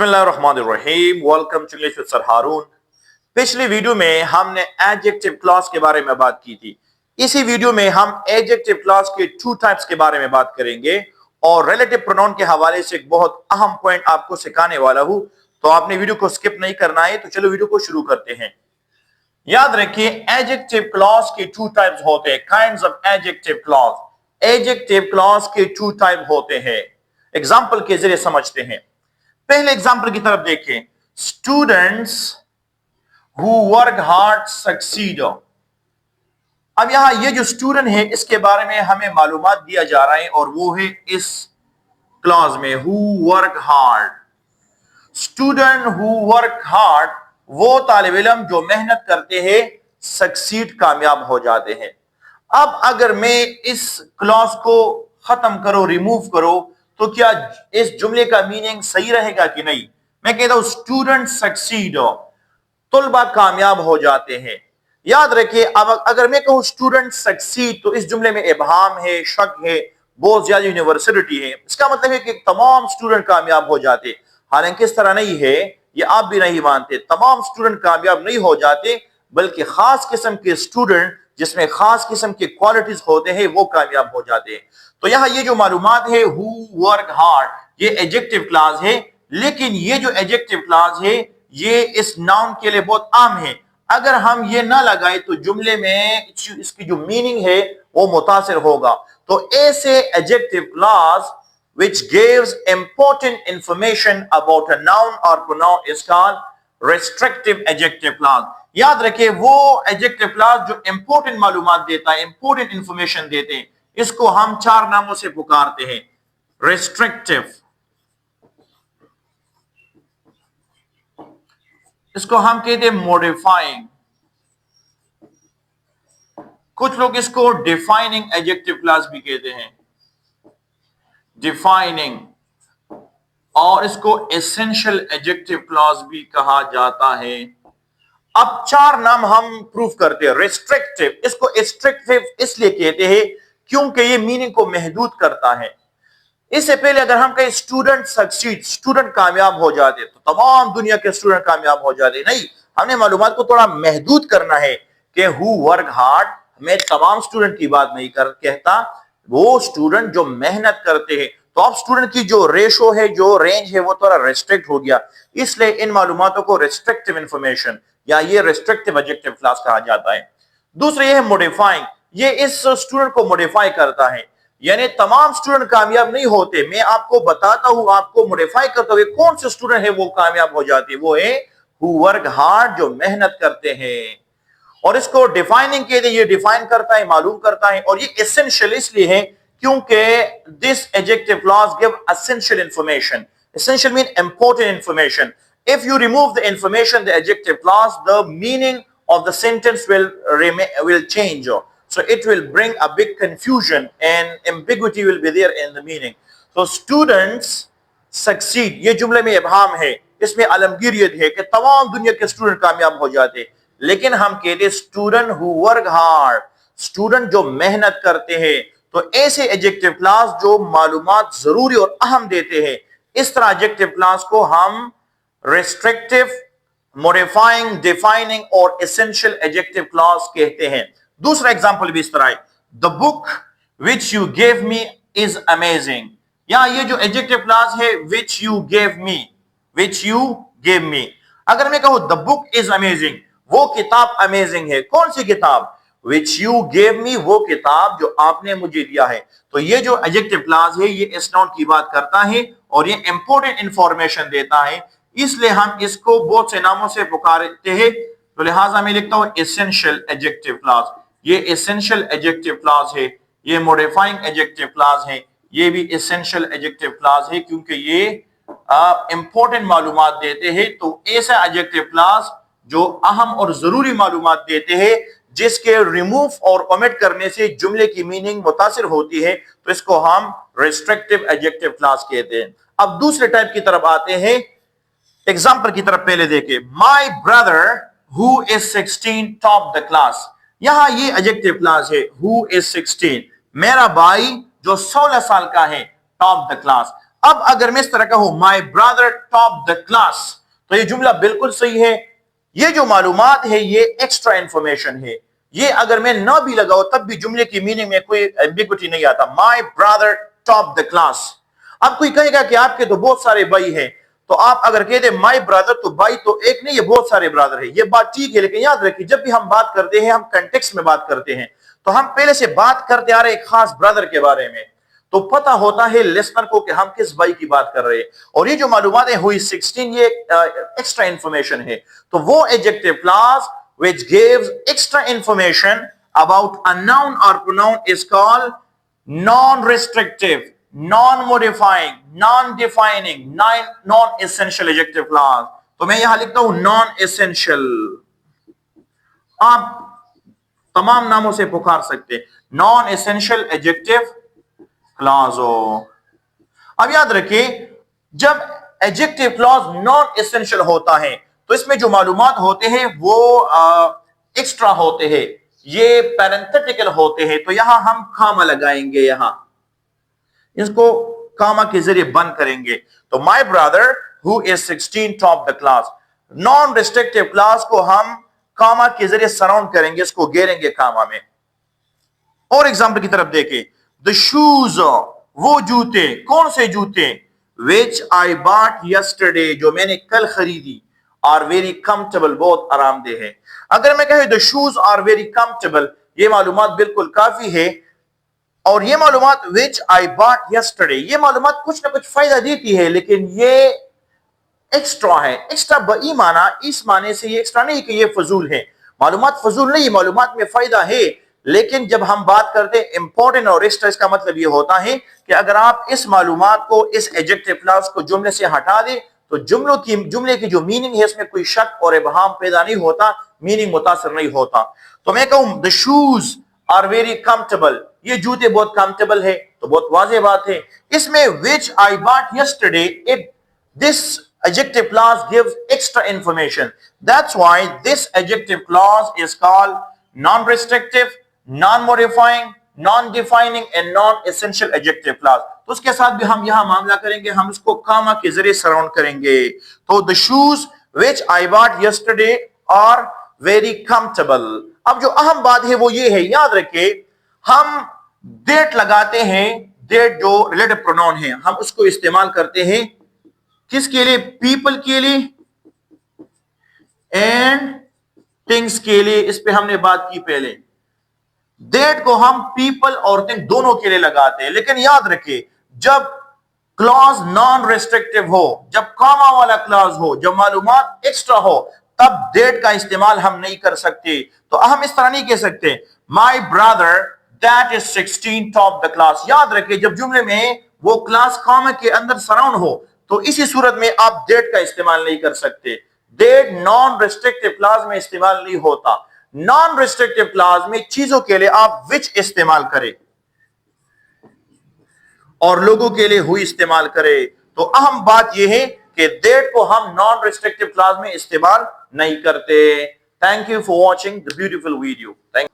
बिस्मिल्लाहिर्रहमानिर्रहीम। Welcome to English with sir Haroon. पिछली video में हमने एडजेक्टिव क्लॉज के बारे में बात की थी। इसी वीडियो में हम एडजेक्टिव क्लॉज के टू टाइप्स के बारे में बात करेंगे और रिलेटिव प्रोनाउन के हवाले से एक बहुत अहम पॉइंट आपको सिखाने वाला हूं। तो आपने वीडियो को स्किप नहीं करना है। तो चलो वीडियो को शुरू करते हैं। याद रखिए, एडजेक्टिव क्लॉज के टू टाइप्स होते हैं, kinds of adjective clause. Adjective clause के टू टाइप होते हैं। एग्जांपल के जरिए समझते हैं। पहले एग्जांपल की तरफ देखें। Students who work hard succeed. अब यहां ये जो स्टूडेंट है इसके बारे में हमें मालूमात दिया जा रहा है और वो है इस क्लॉज में, who work hard. Student who work hard वो तालिब इल्म जो मेहनत करते हैं, सक्सीड कामयाब हो जाते हैं। अब अगर मैं इस क्लॉज को खत्म करो, रिमूव करो, तो क्या इस जुमले का मीनिंग सही रहेगा कि नहीं? मैं कहता हूं स्टूडेंट सक्सीड, तुलबा कामयाब हो जाते हैं। याद रखिए, अब अगर मैं कहूं स्टूडेंट सक्सीड तो इस जुमले में इबहाम है, शक है, बहुत ज्यादा यूनिवर्सिटी है। इसका मतलब है कि तमाम स्टूडेंट कामयाब हो जाते। हालांकि इस तरह नहीं है, ये आप भी नहीं मानते। तमाम स्टूडेंट कामयाब नहीं हो जाते, बल्कि खास किस्म के स्टूडेंट जिसमें खास किस्म के क्वालिटीज होते हैं वो कामयाब हो जाते हैं। तो यहां ये जो मालूमात है, हु वर्क हार्ड, ये एडजेक्टिव क्लॉज है। लेकिन ये जो एडजेक्टिव क्लॉज है ये इस नाउन के लिए बहुत आम है। अगर हम ये ना लगाए तो जुमले में इसकी जो मीनिंग है वो मुतासिर होगा। तो ऐसे adjective clause which gives important information about a noun or pronoun is called restrictive adjective clause. याद रखिए, वो adjective clause जो important मालूमात देता है, important information देते हैं, इसको हम चार नामों से पुकारते हैं। restrictive, इसको हम कहते हैं modifying, कुछ लोग इसको defining adjective clause भी कहते हैं, डिफाइनिंग, और इसको एसेंशियल एडजेक्टिव क्लॉज भी कहा जाता है। अब चार नाम हम प्रूव करते हैं। रिस्ट्रिक्टिव, इसको रिस्ट्रिक्टिव इसलिए कहते हैं क्योंकि ये मीनिंग को महदूद करता है। इससे पहले अगर हम कहें स्टूडेंट सक्सीड, स्टूडेंट कामयाब हो जाते, तो तमाम दुनिया के स्टूडेंट कामयाब हो जाते नहीं। हमने मालूमात को थोड़ा महदूद करना है कि हु वर्क हार्ड, मैं तमाम स्टूडेंट की बात नहीं कहता, वो स्टूडेंट जो मेहनत करते हैं। तो अब स्टूडेंट की जो रेशो है, जो रेंज है, वो थोड़ा रेस्ट्रिक्ट हो गया। इसलिए इन मालूमातों को रेस्ट्रिक्टिव इंफॉर्मेशन या ये रेस्ट्रिक्टिव एडजेक्टिव क्लॉज कहा जाता है। दूसरा ये है मॉडिफाइंग, ये इस स्टूडेंट को मॉडिफाई करता है, यानी तमाम स्टूडेंट कामयाब नहीं होते। मैं आपको बताता हूं, आपको मॉडिफाई करते हुए कौन से स्टूडेंट है वो कामयाब हो जाते, वो है हु वर्क हार्ड, जो मेहनत करते हैं। और इसको डिफाइनिंग के लिए ये डिफाइन करता है, मालूम करता है। और ये एसेंशियल इसलिए है क्योंकि this adjective clause give essential information. Essential mean important information. If you remove the information, the adjective clause, the meaning of the sentence will change, so it will bring a big confusion and ambiguity will be there in the meaning. So students succeed, ये जुमले में इबहाम है, इसमें अलमगीरियत है कि तमाम दुनिया के स्टूडेंट कामयाब हो जाते। लेकिन हम कहते student who work hard, student जो मेहनत करते हैं। तो ऐसे एडजेक्टिव क्लॉज जो मालूमात जरूरी और अहम देते हैं, इस तरह एडजेक्टिव क्लॉज को हम रेस्ट्रिक्टिव, मॉडिफाइंग, डिफाइनिंग और एसेंशियल एडजेक्टिव क्लॉज कहते हैं। दूसरा एग्जांपल भी इस तरह है, the book which you gave me is amazing. यहां ये जो एडजेक्टिव क्लॉज है, which you gave me, which you gave me, अगर मैं कहूं द बुक इज अमेजिंग, वो किताब अमेजिंग है। कौन सी किताब? विच यू गेव मी, वो किताब जो आपने मुझे दिया है। तो ये जो एडजेक्टिव क्लॉज है ये इस नाउन की बात करता है और ये इंपॉर्टेंट इंफॉर्मेशन देता है, इसलिए हम इसको बहुत से नामों से पुकारते हैं। तो लिहाजा मैं लिखता हूं एसेंशियल एडजेक्टिव क्लॉज। ये एसेंशियल एडजेक्टिव क्लॉज है, ये मॉडिफाइंग एडजेक्टिव क्लॉज है, ये भी एसेंशियल एडजेक्टिव क्लॉज है क्योंकि ये इंपॉर्टेंट मालूमात देते हैं। तो ऐसा एडजेक्टिव क्लॉज जो अहम और जरूरी मालूमात देते हैं, जिसके रिमूव और ओमिट करने से जुमले की मीनिंग मुतासिर होती है, तो इसको हम रेस्ट्रिक्टिव एडजेक्टिव क्लॉज कहते हैं। अब दूसरे टाइप की तरफ आते हैं, एग्जाम्पल की तरफ पहले देखें। My brother who is 16 top the class. यहां ये एडजेक्टिव क्लॉज है, हु इज 16, मेरा भाई जो 16 साल का है, टॉप द क्लास। अब अगर मैं इस तरह कहूं my brother top the class, तो ये जुमला बिल्कुल सही है। ये जो मालूमात है ये एक्स्ट्रा इंफॉर्मेशन है। ये अगर मैं ना भी लगाऊं तब भी जुमले की मीनिंग में कोई एम्बिग्विटी नहीं आता। My brother top the class. अब कोई कहेगा कि आपके तो बहुत सारे भाई हैं, तो आप अगर कह दे माई ब्रदर, तो भाई तो एक नहीं, ये बहुत सारे ब्रदर है। ये बात ठीक है, लेकिन याद रखिए जब भी हम बात करते हैं हम कंटेक्स्ट में बात करते हैं, तो हम पहले से बात करते आ रहे एक खास ब्रदर के बारे में, तो पता होता है लिसनर को कि हम किस भाई की बात कर रहे हैं। और ये जो मालूमात हुई 16, ये एक्स्ट्रा इंफॉर्मेशन है। तो वो adjective clause which gives extra information about a noun or pronoun is called non-restrictive, non-modifying, non-defining, non-essential adjective clause. तो मैं यहां लिखता हूं non-essential। आप तमाम नामों से पुकार सकते हैं, non-essential adjective clause हो। अब याद रखिए जब एडजेक्टिव क्लॉज नॉन एसेंशियल होता है तो इसमें जो मालूमात होते हैं वो एक्स्ट्रा होते हैं, ये पैरेंथेटिकल होते हैं। तो यहां हम कामा लगाएंगे, यहां इसको कामा के जरिए बंद करेंगे। तो my brother who is 16 top the class, non restrictive class को हम कामा के जरिए सराउंड करेंगे, इसको घेरेंगे कामा में। और एग्जाम्पल की तरफ देखें, द शूज, वो जूते, कौन से जूते, विच आई बॉट यस्टरडे, जो मैंने कल खरीदी, आर वेरी कंफर्टेबल, बहुत आरामदेह है। अगर मैं कहूं the shoes are very comfortable, ये मालूमात बिल्कुल काफी है। और ये मालूमात विच आई बॉट यस्टरडे, ये मालूमात कुछ ना कुछ फायदा देती है, लेकिन ये एक्स्ट्रा है। एक्स्ट्रा बई माना, इस माने से ये एक्स्ट्रा नहीं कि ये फजूल है। मालूमात फजूल नहीं, मालूमात में फायदा है, लेकिन जब हम बात करते हैं इंपॉर्टेंट और एक्स्ट्रा, इसका मतलब ये होता है कि अगर आप इस मालूमात को, इस एडजेक्टिव क्लॉज को जुमले से हटा दें तो जुमले की जो मीनिंग है इसमें कोई शक और इबहाम पैदा नहीं होता, मीनिंग मुतासर नहीं होता। तो मैं कहूं the shoes are very comfortable, ये जूते बहुत कंफर्टेबल है, तो बहुत वाज़ेह बात है। इसमें which I bought yesterday, it this adjective clause gives extra information. That's why this adjective clause is called non-restrictive, non-modifying, non-defining and non-essential adjective clause. तो उसके साथ भी हम यहां मामला करेंगे, हम इसको कामा के जरिए सराउंड करेंगे। तो the shoes which I bought yesterday are very comfortable। अब जो अहम बात है वो ये है, याद रखिए हम डेट लगाते हैं, डेट जो रिलेटिव प्रोनाउन है हम उसको इस्तेमाल करते हैं किसके लिए, पीपल के लिए एंड थिंग्स के लिए। इस पे हमने बात की पहले। दैट को हम पीपल और थिंग दोनों के लिए लगाते हैं, लेकिन याद रखिए जब क्लॉज नॉन रेस्ट्रिक्टिव हो, जब कामा वाला क्लॉज हो, जब मालूमात एक्स्ट्रा हो, तब दैट का इस्तेमाल हम नहीं कर सकते। तो हम इस तरह नहीं कह सकते my brother that is 16 top the class. याद रखिए जब जुमले में वो क्लास कामा के अंदर सराउंड हो तो इसी सूरत में आप डेट का इस्तेमाल नहीं कर सकते। डेट नॉन रेस्ट्रिक्टिव क्लॉज में इस्तेमाल नहीं होता। नॉन रेस्ट्रिक्टिव क्लॉज में चीजों के लिए आप विच इस्तेमाल करें और लोगों के लिए हुई इस्तेमाल करें। तो अहम बात यह है कि डेट को हम नॉन रेस्ट्रिक्टिव क्लॉज में इस्तेमाल नहीं करते। Thank you for watching the beautiful video. Thank